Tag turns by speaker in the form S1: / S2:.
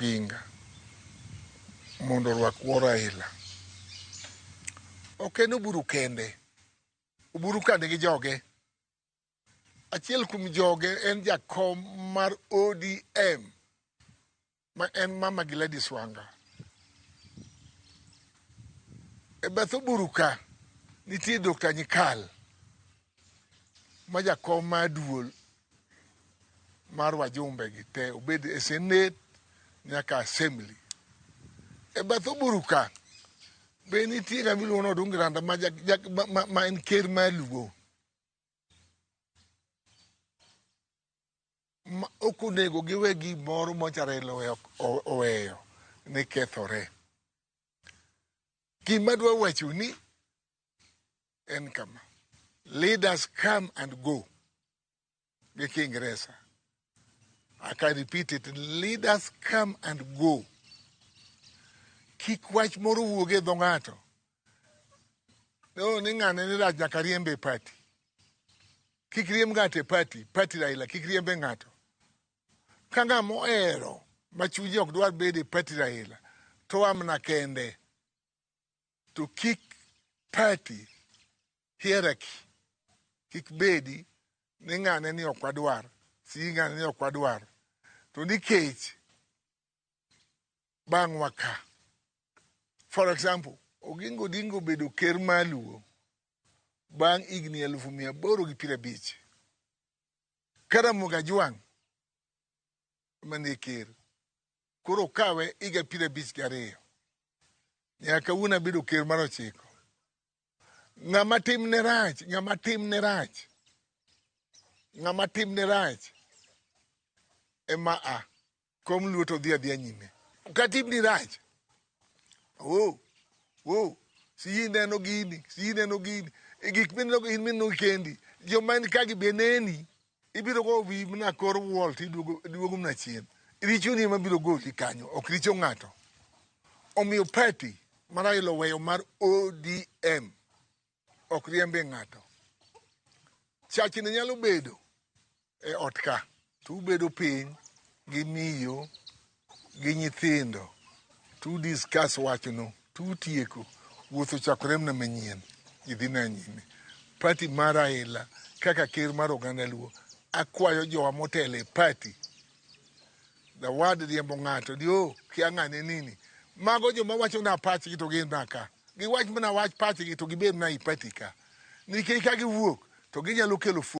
S1: ginga mondo rwak Raila. Ok en oburu kende. Oburu kande gi joge. Achiel kuom joge en jakom mar ODM ma en Mama Gladys Wanga. E bath oburu ka nitie Dr. Nyikal ma jakom mar duol mar wajumbe gi te obed e Senate nyaka Assembly. E bath oburu ka be nitie ng'ama iluongo ni Odungi Randa ma en ker mar Luo. Ok onego giwe gimoro mocha Raila oweyo ni kethore. Gima dwa wacho ni en kama: leaders come and go. Gi Kiingereza. I can repeat it. Leaders come and go. Kik wach moro wuoge e dho ng'ato. No, ni ng'ane ni rach nyaka riembe party. Kik riemb ng'ato e party Raila, kik riembe ng'ato. Ka ng'ama ohero ma chunye ok dwar bedo e party Raila, to amna kende. To kik party hierarchy kik bedi ni ng'ane ni ok wadwar, si ng'ane ni ok wadwar. To nikech bang' waka. For example, Oginga Odinga obedo ker mar Luo bang' higni 850. Karamogi Ajwang' mane ker koro kawe higa 52. Nyaka kawuono abedo ker mar 9. Ng'ama timne rach ema a kom Luo to dhi adhiya nyime. Ka timni rach. Si neno gini. E gik mineno kendi. Joma en kagi beneni. Ibiro go wi mna kor wall tiduogo mna chien. Richo ni mabiro goli kanyo. Ok richo ng'ato. Omiyo party mar Raila weyo mar ODM. Ok riembe ng'ato. Chachni nyalo bedo e ot ka. Tu bedo piny gi miyo gi nyithindo. Tu discuss wachno. Tu tieko. Wuotho chakore mna manyien. Idhi na nyime. Party mar Raila kaka ker mar oganda Luo. Akwayo jowa motelo e party. The word riembo ng'ato. Kia ng'ane nini. Mago joma wacho na pachgi to gin naka. Giwach mana wach pachgi to gibed na i party ka. Nikech ka giwuok to ginyalo kelo